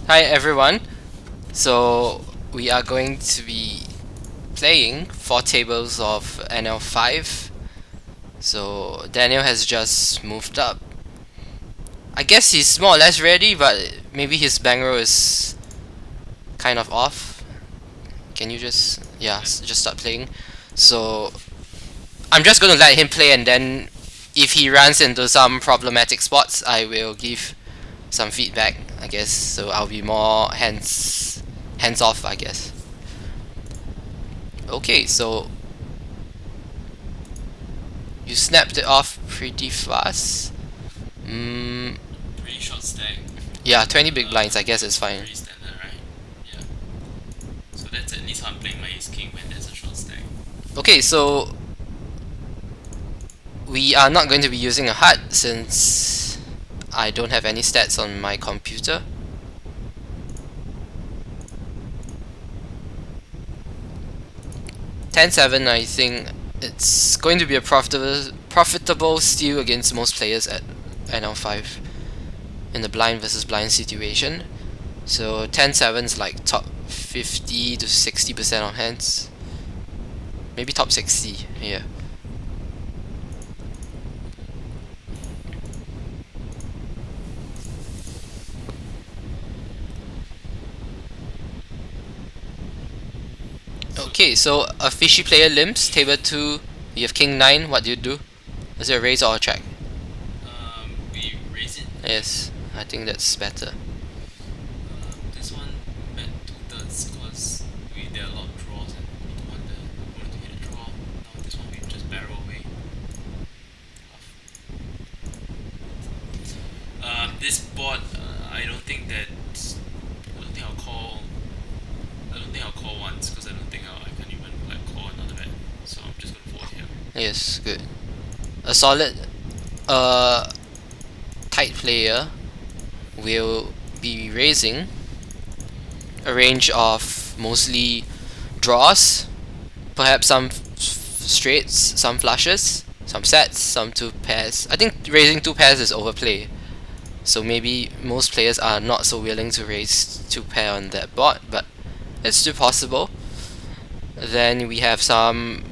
Hi everyone. So we are going to be playing 4 tables of NL5. So Daniel has just moved up. I guess he's more or less ready, but maybe his bankroll is kind of off. Can you just start playing? So I'm just going to let him play, and then if he runs into some problematic spots, I will give some feedback, I guess. So I'll be more hands off, I guess. Okay, so you snapped it off pretty fast. Pretty short stack. Yeah, 20 big blinds, I guess it's fine. Pretty standard, right? Yeah. So that's at least how I'm playing my ace king when there's a short stack. Okay, so we are not going to be using a HUD since I don't have any stats on my computer. $10-7, I think it's going to be a profitable steal against most players at NL5 in the blind versus blind situation. So 10-7 is like top 50 to 60% of hands. Maybe top 60, yeah. Okay, so a fishy player limps, table 2, you have king 9, what do you do? Is it a raise or a check? We raise it. Yes, I think that's better. This one bet 2/3 because there are a lot of draws and we don't want to hit a draw. Now this one we just barrel away. This board, I don't think I'll call once because I can even like call another bet. So I'm just gonna fold here. Yes, good. A solid, uh, tight player will be raising a range of mostly draws, perhaps some straights, some flushes, some sets, some 2 pairs. I think raising 2 pairs is overplay. So maybe most players are not so willing to raise 2 pair on that board, but it's still possible. Then we have some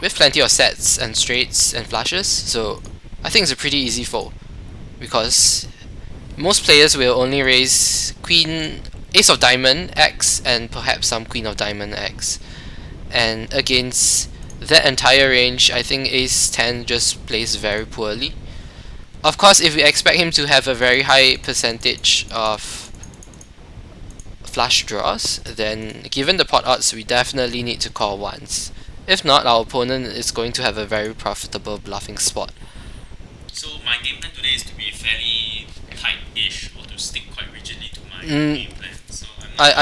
with plenty of sets and straights and flushes, so I think it's a pretty easy fold because most players will only raise queen, ace of diamond X, and perhaps some queen of diamond X. And against that entire range, I think ace 10 just plays very poorly. Of course, if we expect him to have a very high percentage of flush draws, then given the pot odds, we definitely need to call once. If not, our opponent is going to have a very profitable bluffing spot. So my game plan today is to be fairly tight-ish or to stick quite rigidly to my Mm, game plan. So I'm not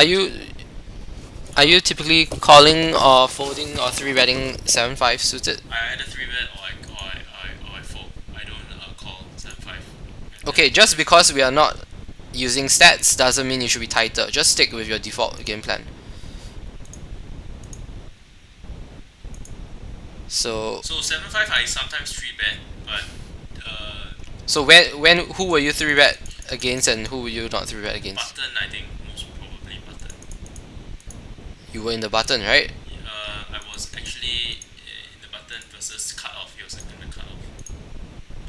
are you typically calling or folding or 3-betting 7-5 suited? I either 3-bet or I fold. I don't call 7-5. Okay, just because we are not using stats doesn't mean you should be tighter. Just stick with your default game plan. So 7-5 I sometimes 3-bet, but so who will you 3-bet against and who will you not 3-bet against? button I think most probably button. You were in the button, right? I was actually in the button versus cut off. He was in the cut off.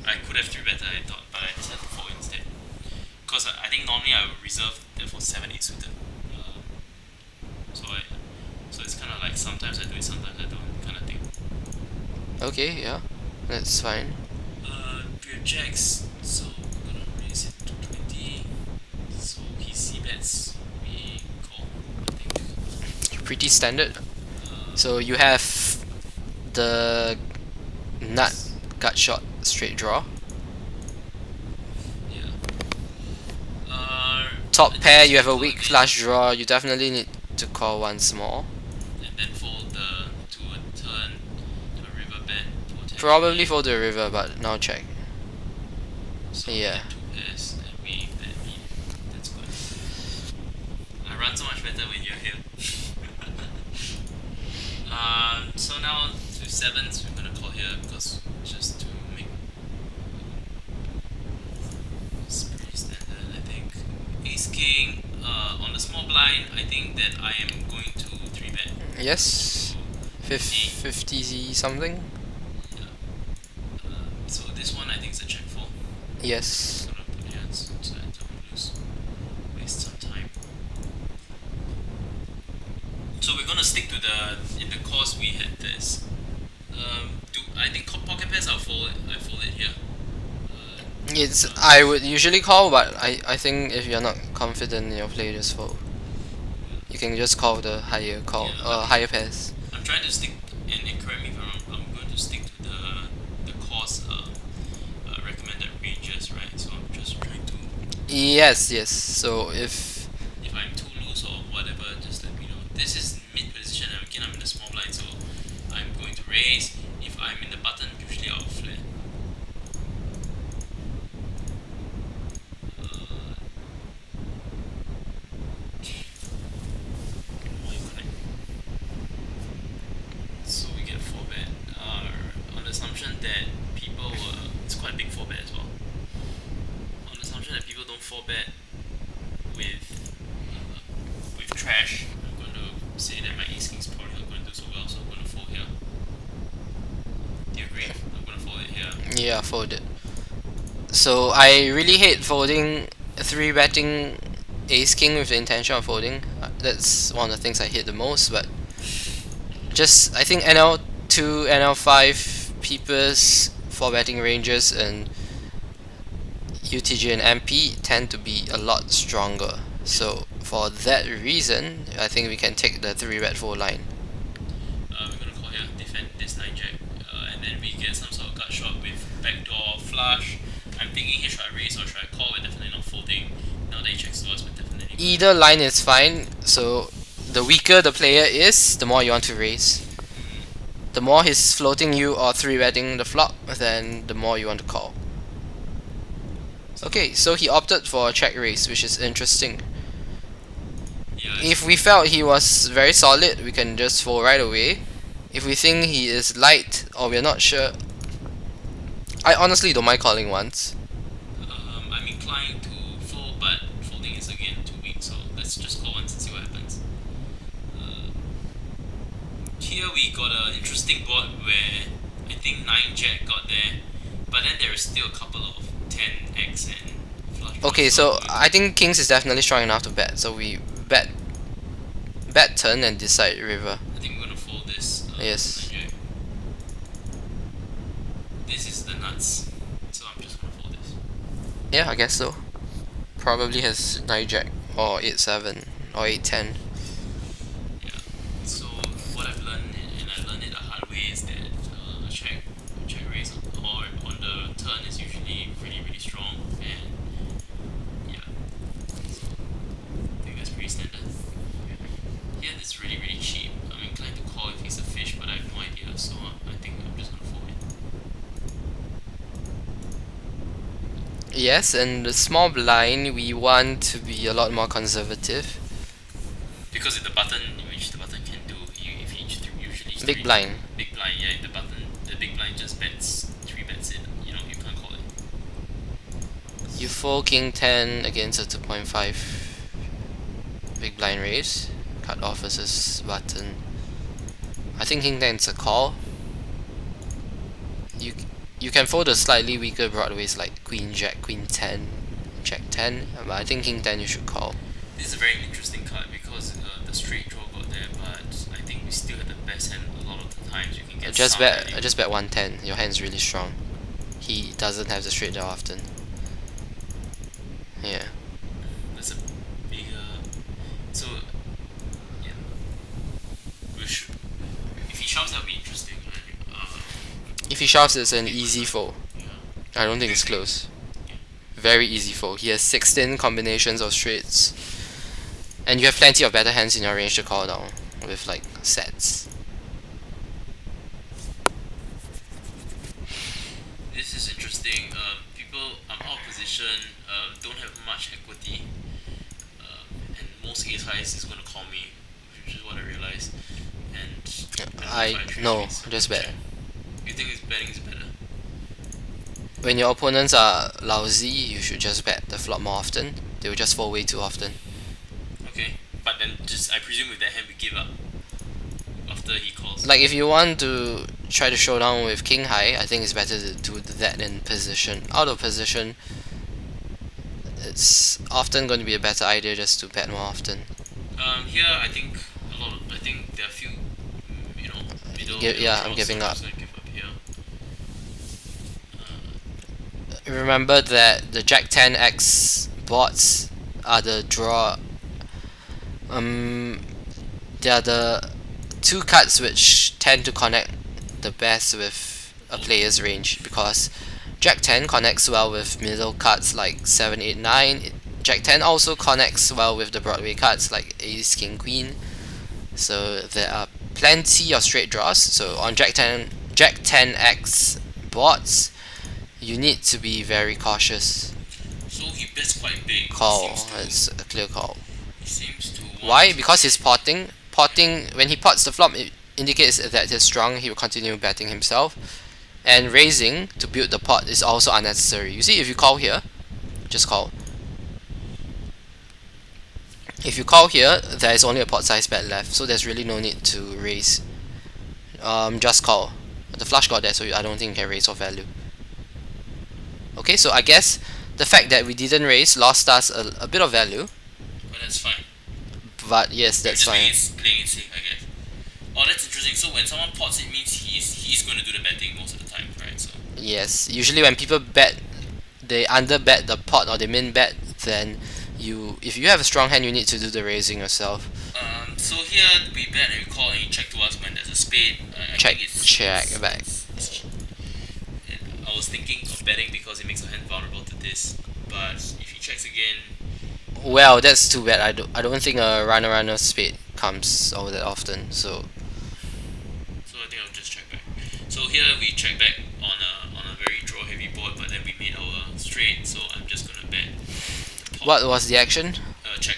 I could have 3-bet I thought, but I decided to fold instead. Because I think normally I would reserve that for 7-8 suited. So it's kind of like sometimes I do it, sometimes I don't, kind of thing. Okay, yeah, that's fine. We have jacks, so we're gonna raise it to 20. So he c-bets, we call, I think. Pretty standard. So you have the nut gut shot straight draw. Yeah. Top pair, you have a weak flush draw. You definitely need to call once more. And then fold to a turn, to a river bet. Probably fold the river, but now check. So Yeah. we get 2 pairs and we bet me. That's good. I run so much better when you're here. So now with 7s, we're gonna call here because just to make. It's pretty standard, I think. Ace king on the small blind. I think that I am going to 3-bet. Yes. So 50 something. so this one I think is a check fold. Yes. Gonna put here so I don't waste some time. So we're gonna stick to in the course we had this. Do I think pocket pairs I fold it here. I would usually call, but I think if you're not confident in your play, just fold. You can just call the higher higher pairs. I'm trying to stick, and correct me if I'm wrong, I'm going to stick to the course recommended ranges, right? So I'm just trying to. Yes, yes. So if I'm too loose or whatever, just let me know. This is mid position, and again I'm in the small blind, so I'm going to raise. If I'm in the button, usually I'll flat. So we get 4-bet. On the assumption that people it's quite a big 4-bet as well. On the assumption that people don't 4-bet with trash, I'm going to say that my ace king's probably not going to do so well, so I'm going to fold here. Do you agree? I'm going to fold it here. yeah, fold it. So I really hate folding 3-betting ace king with the intention of folding. That's one of the things I hate the most. But just I think NL2, NL5 peepers 4-betting ranges and UTG and MP tend to be a lot stronger. So for that reason, I think we can take the 3-bet 4 line. We're going to call here, defend this 9-jack, and then we get some sort of gut shot with backdoor flush. I'm thinking here, should I raise or should I call? We're definitely not folding. Now that he checks to us, we're definitely. Either line is fine. So the weaker the player is, the more you want to raise. The more he's floating you or 3-betting the flop, then the more you want to call. Okay, so he opted for a check raise, which is interesting. Yeah, If we felt he was very solid, we can just fold right away. If we think he is light or we're not sure, I honestly don't mind calling once. I'm inclined to fold, but folding is again too weak, so let's just call once and see what happens. Here we got an interesting board where I think 9-jack got there, but then there is still a couple of 10x and flush. Okay, so I think kings is definitely strong enough to bet. So we bet turn and decide river. I think we're gonna fold this. Yes. 9-jack. This is the nuts, so I'm just gonna fold this. Yeah, I guess so. Probably has 9-jack or 8-7 or 8-10. Yeah. So what I've learned, and I learned it the hard way, is that check raise or on the turn is usually really really strong, and yeah. So I think that's pretty standard. Yeah, it's really really cheap. I'm inclined to call if he's a fish, but I have no idea, so I think I'm just gonna fold it. Yes, and the small blind we want to be a lot more conservative. Because if the button, which the button can do, if he usually Big blind. Big blind, yeah. The big blind just bets 3-bets it. You know, you can't call it. You fold king 10 against a 2.5 big blind raise. Cut off versus button. I think king 10 is a call. You can fold the slightly weaker broadways like queen jack, queen 10, jack 10, but I think king 10 you should call. This is a very interesting card because the straight draw got there, but I think we still had the best hand a lot of the times. You can get Just some bet value. just bet 110. Your hand's really strong. He doesn't have the straight draw often. Yeah. That's a bigger. So yeah, we should. If he shoves, that'll be interesting. If he shoves, it's an easy fold. Yeah. I don't think it's close. Very easy fold. He has 16 combinations of straights. And you have plenty of better hands in your range to call down with like sets. This is interesting. People, I'm out of position, don't have much equity, and most ace highs is going to call me, which is what I realized. And No, just bet. You think his betting is better? When your opponents are lousy, you should just bet the flop more often. They will just fall way too often. Okay, but then just I presume with that hand we give up after he calls. Like if you want to try to showdown with king high, I think it's better to do that in position. Out of position, it's often going to be a better idea just to bet more often. Here I think I think there are a few, middle. Yeah, I'm draws, giving so up. I give up here. Remember that the Jack 10x boards are the draw. They are the two cards which tend to connect the best with a player's range, because Jack 10 connects well with middle cards like 7, 8, 9. Jack 10 also connects well with the Broadway cards like Ace, King, Queen. So there are plenty of straight draws. So on Jack 10x boards, you need to be very cautious. So he bets quite big. Call. It's a clear call. He seems to want Why? to Because he's potting. Potting, when he pots the flop, it indicates that he's strong. He will continue betting himself. And raising to build the pot is also unnecessary. You see, if you call here, just call. If you call here, there is only a pot size bet left, so there's really no need to raise. Just call. The flush got there, so I don't think you can raise for value. Okay, so I guess the fact that we didn't raise lost us a bit of value. But that's fine. But yes, that's fine. Playing it safe, I guess. Oh, that's interesting. So when someone pots, it means he's going to do the betting most of the time, right? So Yes, usually when people bet, they under bet the pot or they min bet, then if you have a strong hand, you need to do the raising yourself. so here we bet and we call and he check to us when there's a spade. I Check, think check back. I was thinking of betting because it makes our hand vulnerable to this, but if he checks again, Well, that's too bad. I don't think a runner spade comes all that often. So I think I'll just check back. So here we check back on a very draw heavy board, but then we made our straight. So I'm just gonna bet. what was the action? Check.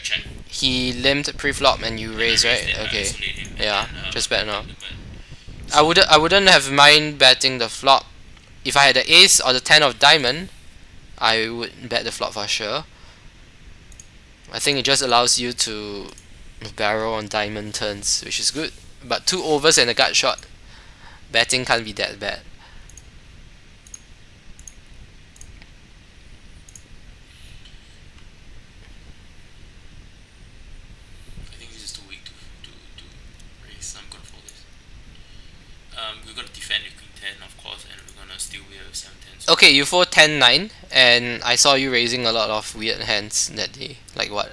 He limped pre-flop and you raise, right? It, Okay. isolate him, and Yeah, then, just bet now. but I wouldn't have mind betting the flop. If I had the ace or the 10 of diamond, I would bet the flop for sure. I think it just allows you to barrel on diamond turns, which is good. But 2 overs and a gut shot, betting can't be that bad. I think this is too weak to raise. I'm gonna fold this. We're gonna defend with queen 10, of course, and we're gonna steal with 7-10. So Okay, you fold 10-9, and I saw you raising a lot of weird hands that day. Like what?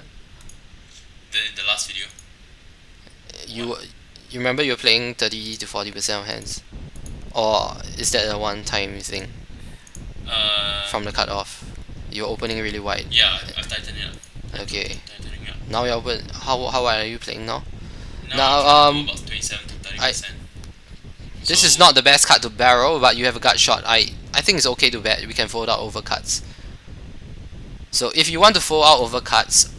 in the last video. You remember you were playing 30 to 40% of hands? Or is that a one-time thing from the cutoff? You're opening really wide. Yeah, I've tightened it up. Okay. Tightening up. Now you're open. How wide are you playing now? Now, Now, I'm trying to go about 27 to 30%. This is not the best card to barrel, but you have a gut shot. I think it's okay to bet. We can fold out over cuts. So if you want to fold out over cuts,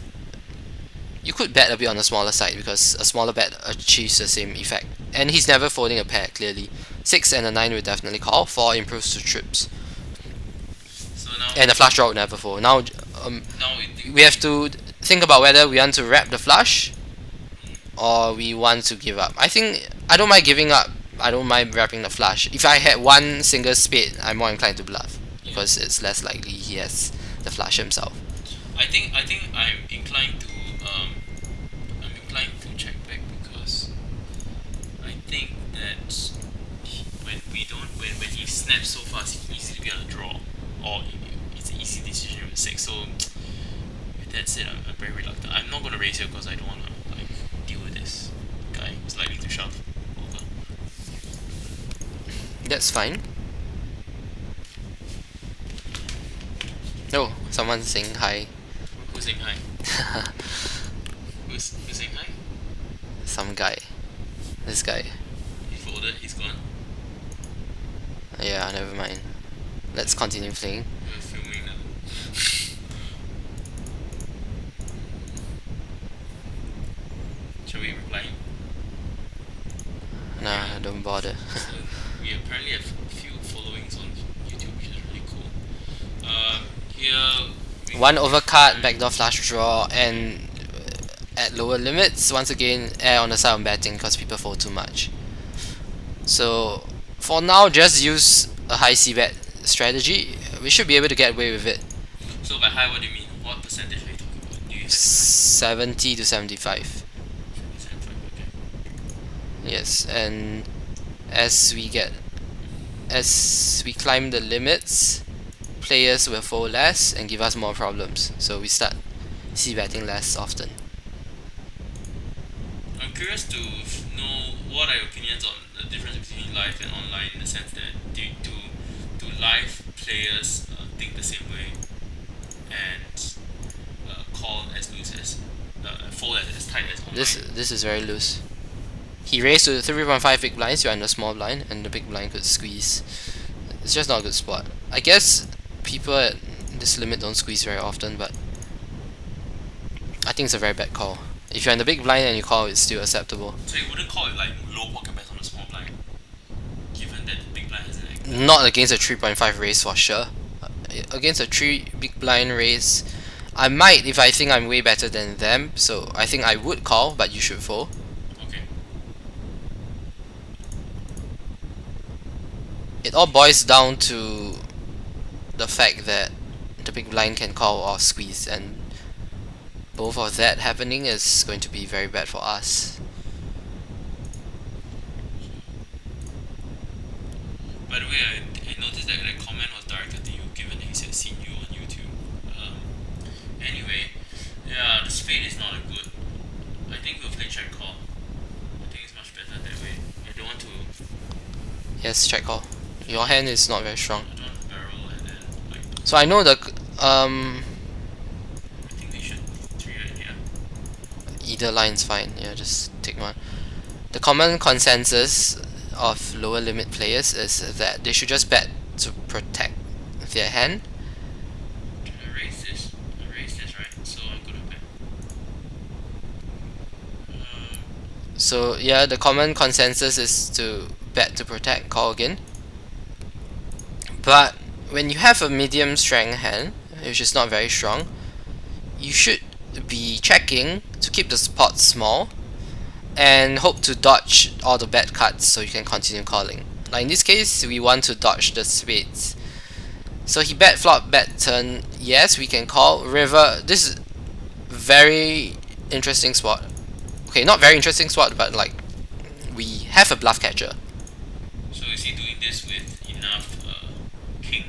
you could bet a bit on the smaller side, because a smaller bet achieves the same effect. And he's never folding a pair, clearly. 6 and a 9 will definitely call. 4 improves to trips. So now, And the flush draw will never fold. Now we have to think about whether we want to wrap the flush or we want to give up. I don't mind giving up. I don't mind wrapping the flush. If I had one single spade, I'm more inclined to bluff, because it's less likely he has the flush himself. I think I'm inclined to check back, because I think that when he snaps so fast, he's easy to be on the draw, or it's an easy decision with 6. So with that said, I'm very reluctant. I'm not gonna raise here because I don't wanna deal with this guy who's likely to shove over. That's fine. Oh, someone's saying hi. Who's saying hi? Who's saying hi? Some guy. This guy. He folded. He's gone. Yeah, never mind. Let's continue playing. We're filming now. Shall we reply him? Nah, don't bother. So we apparently have a few followings on YouTube, which is really cool. Here we one overcard, backdoor flush draw, and at lower limits, once again, err on the side of betting because people fold too much. So for now, just use a high c-bet strategy. We should be able to get away with it. So by high, what do you mean? What percentage are you talking about? Do you have 70 to 75. 75? Okay. Yes, and as we climb the limits, players will fold less and give us more problems. So we start c-betting less often. I'm curious to know what are your opinions on the difference between live and online, in the sense that do live players think the same way and call as loose as fold as tight as online? This is very loose. He raised to 3.5 big blinds, you're in the small blind, and the big blind could squeeze. It's just not a good spot. I guess people at this limit don't squeeze very often, but I think it's a very bad call. If you're in the big blind and you call, it's still acceptable. So you wouldn't call it like low pocket bets on the small blind, given that the big blind has an Not against a 3.5 raise for sure. Against a 3 big blind raise, I might if I think I'm way better than them, so I think I would call, but you should fold. Okay. It all boils down to the fact that the big blind can call or squeeze, and both of that happening is going to be very bad for us. By the way, I noticed that that comment was directed to you, given that he said seen you on YouTube. Anyway, yeah, the spade is not a good. I think we'll play check call. I think it's much better that way. I don't want to. Yes, check call. Your hand is not very strong. I don't want to barrel and then like. So I know the I think they should 3-bet, yeah. either line's fine. Yeah, just take one. The common consensus of lower limit players is that they should just bet to protect their hand. I raise this, right? So I'm gonna bet. So yeah, the common consensus is to bet to protect, call again. But when you have a medium strength hand, which is not very strong, you should be checking to keep the pot small and hope to dodge all the bad cards so you can continue calling. Like in this case, we want to dodge the spades. So he bet flop, bet turn. Yes, we can call. River, this is very interesting spot. Okay, not very interesting spot, but like we have a bluff catcher. So is he doing this with enough king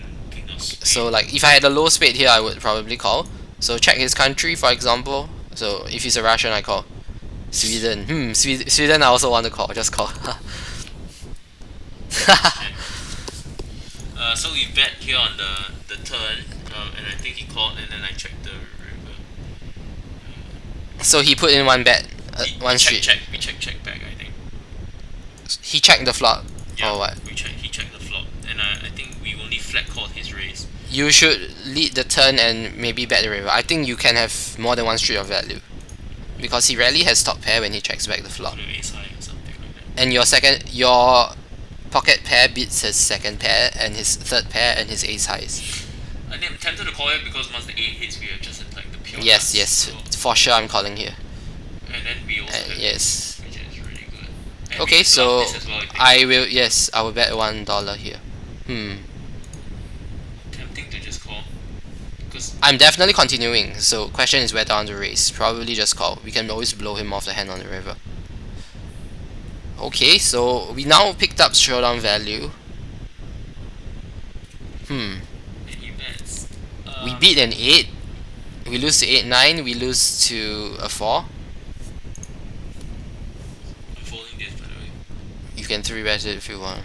of spade? So like if I had a low spade here, I would probably call. So check his country, for example. So if he's a Russian, I call. Sweden. Sweden I also want to call. Just call. So we bet here on the turn, and I think he called, and then I checked the river. So he put in one bet, one we street. check back, I think. He checked the flop, Yeah, or what? he checked the flop, and I think we only flat called his raise. You should lead the turn and maybe bet the river. I think you can have more than one street of value, because he rarely has top pair when he checks back the flop. Sort of ace high or something like that. And your pocket pair beats his second pair and his third pair and his ace highs. I'm tempted to call it because once the 8 hits, we have just like the pure Yes, nuts, yes, so, for sure I'm calling here. and then we also have Yes. this, which is really good. And Okay, we so bluff this as well, I I will bet $1 here. tempting to just call, because I'm definitely continuing, so question is whether on the race. Probably just call. We can always blow him off the hand on the river. Okay, so we now picked up showdown value. he bets. We beat an 8. We lose to 8-9. We lose to a 4. I'm folding this, by the way. You can 3-bet it if you want.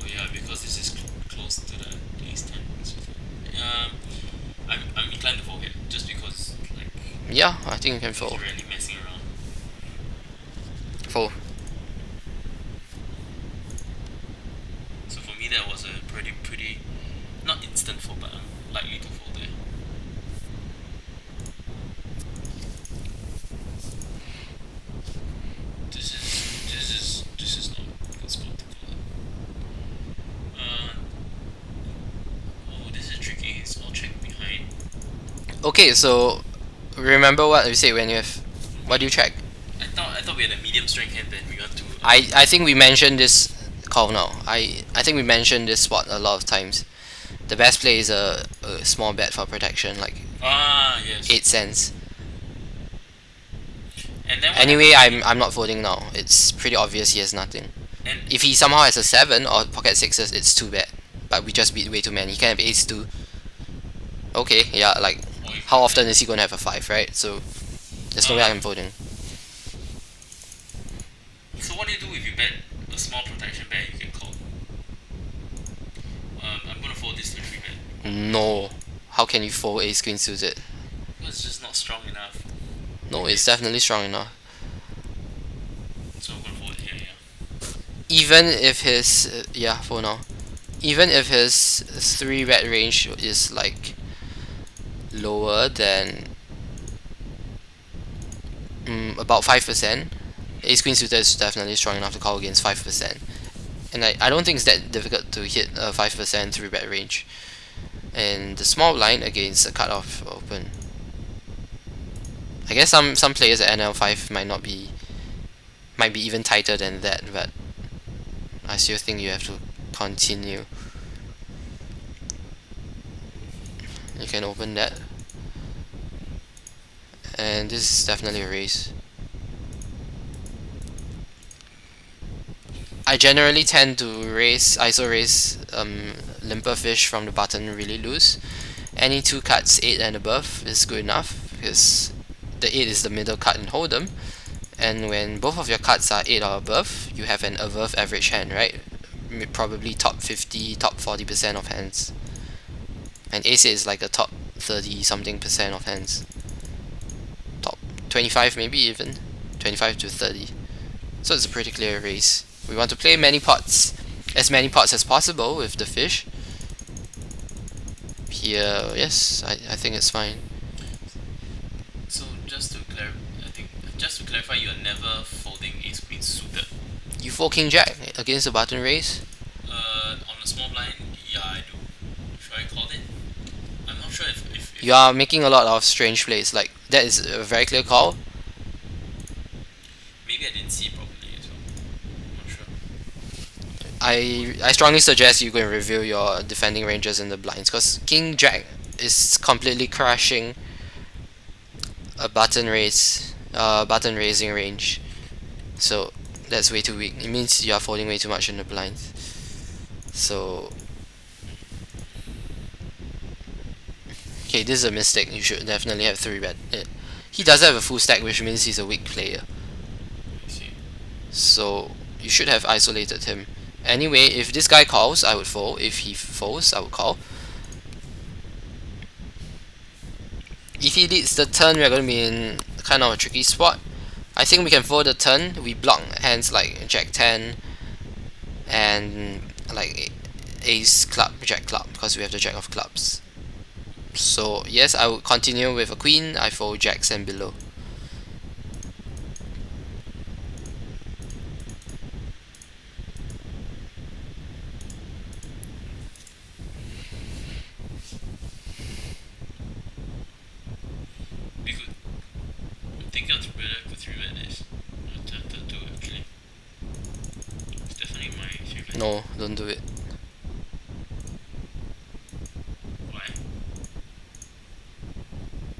Oh yeah, because this is close to the ace 10. I'm inclined to fold here, just because like Yeah, I think you can he's fold. really messing around. Fold. So for me, that was a pretty not instant fold, but I'm likely to fold there. This is not a good spot to fold. Oh, this is tricky. It's all checked behind. Okay, so remember what you say when you have. What do you check? I thought we had a medium strength hand, then we want to. I think we mentioned this call now. I think we mentioned this spot a lot of times. The best play is a small bet for protection, like Yes. 8 cents. And then Anyway, I'm not folding now. It's pretty obvious he has nothing. And If he somehow has a 7 or pocket 6s, it's too bad. But we just beat way too many. He can have ace 2. Okay, yeah, like how often is he gonna have a 5, right? So there's no way I'm folding. So what do you do if you bet a small protection bet you can call? I'm gonna fold this to 3 bet. No. How can you fold ace queen suited? Because it's just not strong enough. No, it's definitely strong enough. So I'm gonna fold it here, yeah. Even if his yeah, for now. Even if his 3 bet range is like lower than about 5%, ace queen suited is definitely strong enough to call against 5%. And I don't think it's that difficult to hit a 5% 3 bet range. And the small blind against a cutoff open. I guess some players at NL5 might be even tighter than that, but I still think you have to continue. You can open that. And this is definitely a raise. I generally tend to ISO raise limper fish from the button really loose. Any 2 cuts 8 and above is good enough because the 8 is the middle cut in hold'em, and when both of your cuts are 8 or above, you have an above average hand, right? Probably top 50, top 40% of hands. And ace 8 is like a top 30 something percent of hands. Top 25 maybe even. 25 to 30. So it's a pretty clear raise. We want to play many pots. As many pots as possible with the fish. Here, yes, I think it's fine. So just to clarify, you are never folding ace queen suited. You fold king jack against the button raise. On the small blind, yeah, I do. Should I call it? I'm not sure if You are making a lot of strange plays. Like that is a very clear call. maybe I didn't see properly as well. I'm not sure. I strongly suggest you go and review your defending ranges in the blinds, because king jack is completely crushing a button raising range. So that's way too weak. It means you are folding way too much in the blinds. So okay, this is a mistake. You should definitely have 3 bet. He does have a full stack, which means he's a weak player. I see. So you should have isolated him. Anyway, if this guy calls, I would fold. If he folds, I would call. If he leads the turn, we're going to be in kind of a tricky spot. I think we can fold the turn. We block hands like Jack 10 and like Ace Club, Jack Club, because we have the Jack of Clubs. So yes, I would continue with a Queen. I fold Jacks and below. We could. I'm thinking of whether I could 3-bet this. I'm tempted to actually. It's definitely my 3-bet. No, don't do it. Why?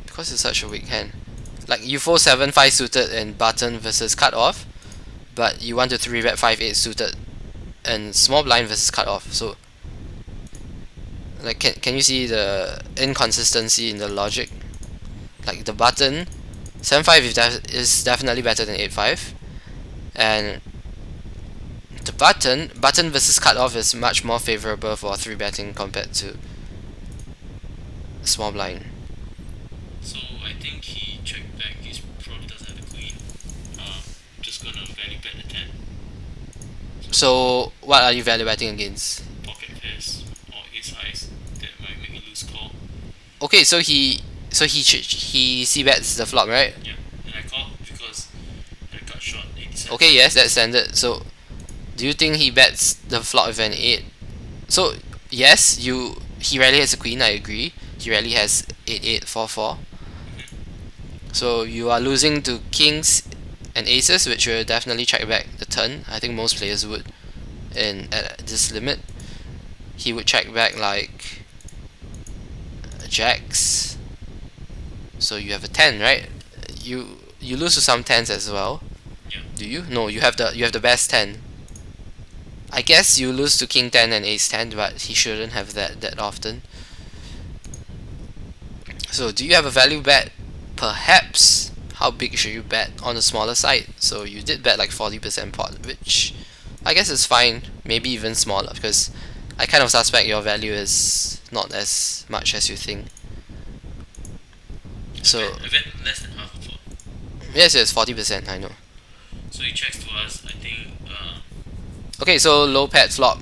Because it's such a weak hand. Like you fold 7-5 suited and button versus cut off, but you want to 3-bet 5-8 suited and small blind versus cut off. So like can you see the inconsistency in the logic? Like the button 7-5 is definitely better than 8-5, and the button versus cut off is much more favorable for 3-betting compared to small blind. So I think he checked back. He probably doesn't have the queen. Just gonna value bet the 10. So what are you value betting against? Pocket pairs or ace highs that might make me lose call. Okay, so he c-bets the flop, right? Yeah, and I called because I got shot 80 cents. Okay, yes, that's standard. So do you think he bets the flop with an 8? So yes, he rarely has a queen, I agree. he rarely has 8-8-4-4. So you are losing to kings and aces, which will definitely check back the turn. I think most players would. And at this limit, he would check back like jacks. So you have a 10, right? You lose to some 10s as well. Yeah. Do you? No, you have the best 10. I guess you lose to king 10 and ace 10, but he shouldn't have that often. So do you have a value bet? Perhaps. How big should you bet on the smaller side? So you did bet like 40% pot, which I guess is fine. Maybe even smaller, because I kind of suspect your value is not as much as you think. So I bet less than half a pot. yes, 40%. I know. So he checks to us. I think Okay, so low pet flop.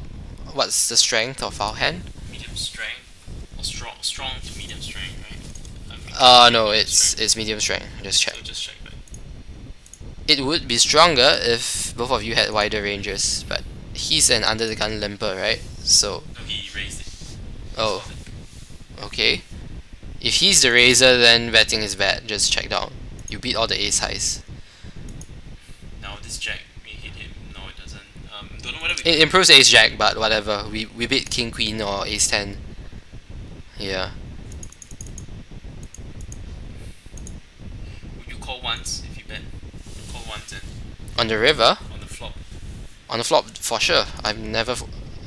What's the strength of our hand? medium strength or strong to medium strength, right? No, medium it's strength. it's medium strength. Just check. So just check back. It would be stronger if both of you had wider ranges, but he's an under the gun limper, right? So No, he raised it. oh, okay. If he's the raiser, then betting is bad. Just check down. You beat all the ace highs. Now this jack may hit him. No, it doesn't. Don't know whether we It improves ace jack, but whatever. We beat king queen or ace 10. Yeah. would you call once if you bet? Call once and On the river, on the flop. on the flop for sure. I've never.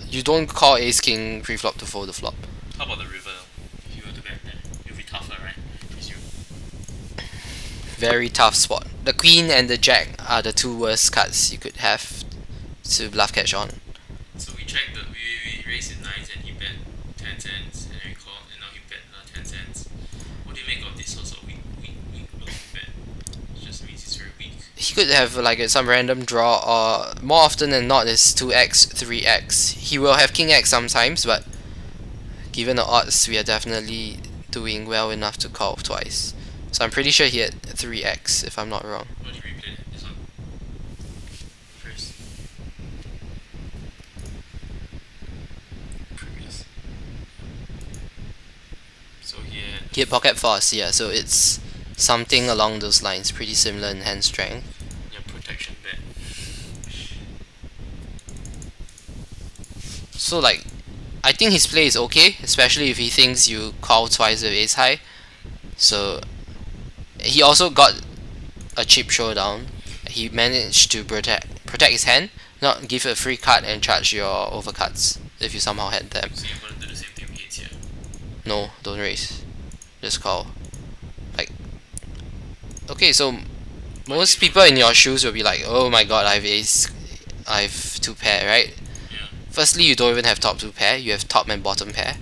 You don't call ace king pre-flop to fold the flop. How about the river though? If you were to bet there, it'll be tougher, right? Presume. Very tough spot. The queen and the jack are the two worst cards you could have to bluff catch on. So we checked the we raised his nines and he bet 10 cents and then we called and now he bet 10 cents. What do you make of this sort of weak looking bet? It just means he's very weak. He could have like some random draw, or more often than not is 2x, 3x. He will have king x sometimes, but given the odds, we are definitely doing well enough to call twice. So I'm pretty sure he had 3x, if I'm not wrong. What did we play this one? First. Previous. So he had He had pocket force, yeah, so it's something along those lines, pretty similar in hand strength. your protection bet. So like, I think his play is okay, especially if he thinks you call twice with ace high. So he also got a cheap showdown. He managed to protect his hand, not give a free card and charge your overcuts if you somehow had them. So you're gonna do the same thing with here. No, don't raise. Just call. Like, okay, so most people in your shoes will be like, oh my god, I have ace, I have two pair, right? Yeah. Firstly, you don't even have top two pair, you have top and bottom pair,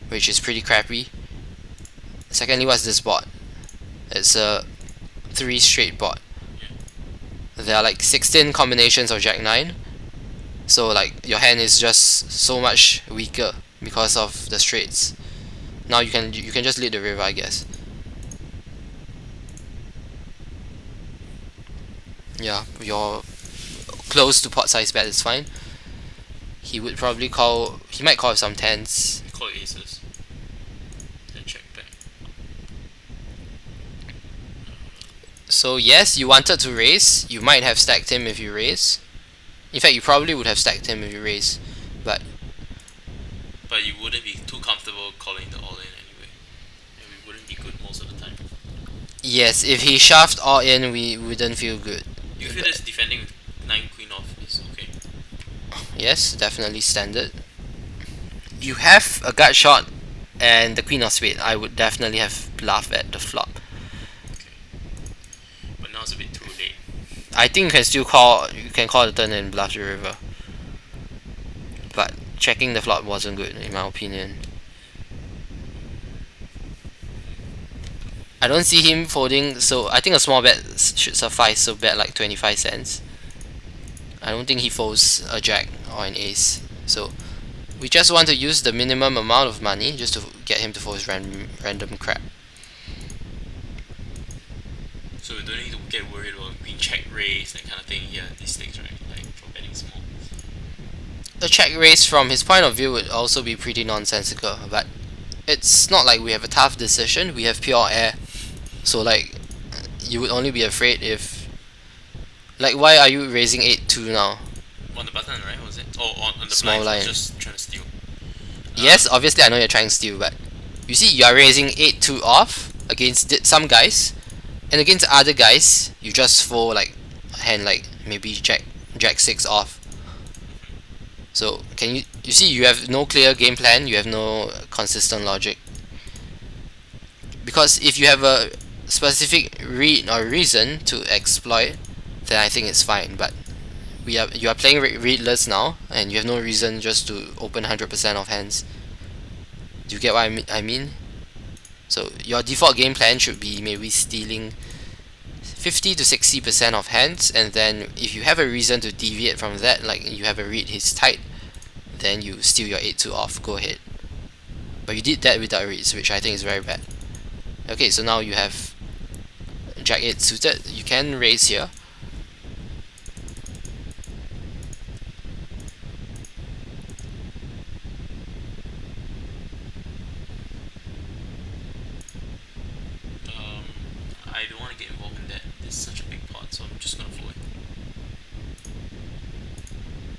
which is pretty crappy. Secondly, what's this board? It's a 3 straight board. There are like 16 combinations of Jack 9. So like your hand is just so much weaker because of the straights. Now you can just lead the river, I guess. Yeah, your close to pot size bet is fine. He would probably call. He might call with some tens. We call it aces. Then check back. So yes, you wanted to raise. You might have stacked him if you raise. In fact, you probably would have stacked him if you raise. But you wouldn't be too comfortable calling the all in anyway. And we wouldn't be good most of the time. yes, if he shoved all in, we wouldn't feel good. You feel this defending with 9 queen off is okay? Yes, definitely standard. You have a gut shot and the queen of spade. I would definitely have bluffed at the flop. Okay. But now it's a bit too late. I think you can still call. You can call the turn and bluff the river. But checking the flop wasn't good in my opinion. I don't see him folding, so I think a small bet should suffice. So bet like 25 cents. I don't think he folds a jack or an ace. So we just want to use the minimum amount of money just to get him to fold his random crap. So we don't need to get worried about queen check raise, that kind of thing here, these stakes, right? Like for betting small. A check raise from his point of view would also be pretty nonsensical, but it's not like we have a tough decision, we have pure air. So like, you would only be afraid if, like, why are you raising 8-2 now? On the button, right? What was it? Oh, on the Small blinds. I was line. just trying to steal. Yes, obviously I know you're trying to steal, but you see, you are raising 8-2 off against some guys, and against other guys, you just fold like hand like maybe Jack 6 off. So can you see, you have no clear game plan, you have no consistent logic. Because if you have a specific read or reason to exploit, then I think it's fine. But you are playing readless now, and you have no reason just to open 100% of hands. Do you get what I mean? So your default game plan should be maybe stealing 50 to 60% of hands, and then if you have a reason to deviate from that, like you have a read he's tight, then you steal your 8-2 off, go ahead. But you did that without reads, which I think is very bad. Okay, so now you have Jack 8 suited, you can raise here. I don't want to get involved in that. It's such a big pot, so I'm just gonna fold it.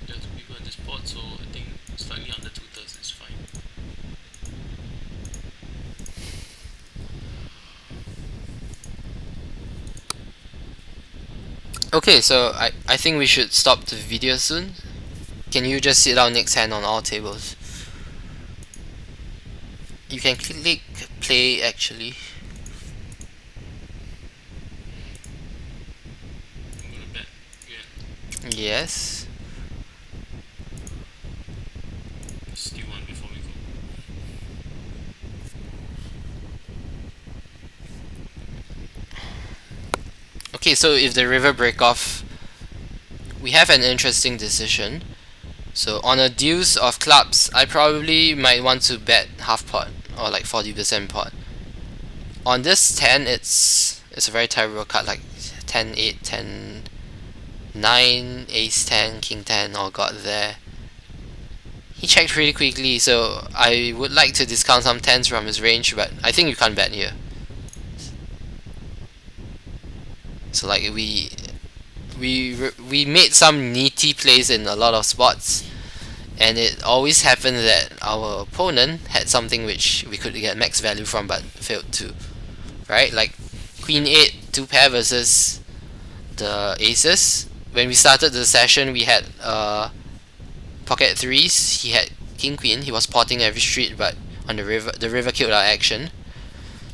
There are two people in this pot, so I think slightly under 2/3 is fine. Okay, so I think we should stop the video soon. Can you just sit down next hand on all tables? You can click play actually. I'm gonna bet again. Yes. Steal one before we go. Okay, so if the river break off, we have an interesting decision. So on a deuce of clubs, I probably might want to bet half pot or like 40% pot. On this 10, it's a very terrible card, like 10-8, 10-9, ace 10, king 10 all got there. He checked pretty quickly, so I would like to discount some 10s from his range, but I think you can't bet here. So like we made some nitty plays in a lot of spots, and it always happened that our opponent had something which we could get max value from but failed to. Right? Like Queen 8 2 pair versus the aces. When we started the session, we had pocket 3s. He had King Queen. He was potting every street, but on the river killed our action.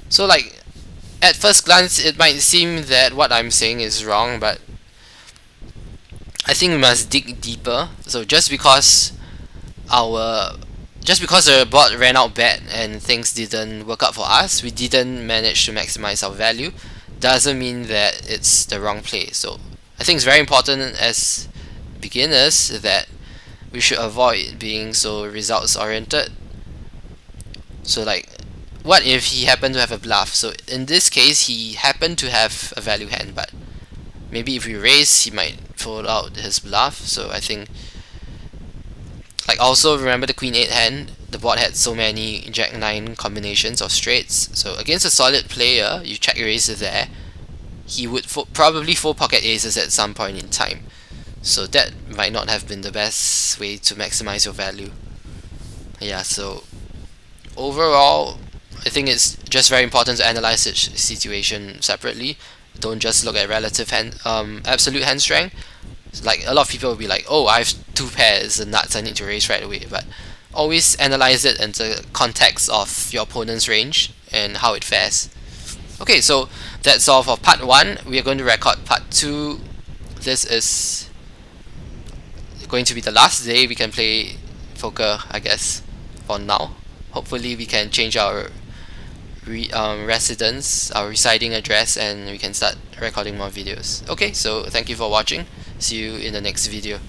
So like, at first glance, it might seem that what I'm saying is wrong, but I think we must dig deeper. So just because the board ran out bad and things didn't work out for us, we didn't manage to maximize our value, doesn't mean that it's the wrong play. So I think it's very important as beginners that we should avoid being so results oriented. So like, what if he happened to have a bluff? So in this case, he happened to have a value hand, but maybe if we raise, he might fold out his bluff. So I think, like, also remember the Queen 8 hand, the board had so many Jack 9 combinations of straights. So against a solid player, you check raise there, he would probably fold pocket aces at some point in time. So that might not have been the best way to maximize your value. Yeah, so overall, I think it's just very important to analyze each situation separately. Don't just look at relative absolute hand strength. Like, a lot of people will be like, oh, I have 2 pairs and nuts, I need to raise right away. But always analyze it in the context of your opponent's range and how it fares. Okay, so that's all for part 1. We are going to record part 2. This is going to be the last day we can play poker, I guess, for now. Hopefully we can change our residence, our residing address, and we can start recording more videos. Okay, so thank you for watching. See you in the next video.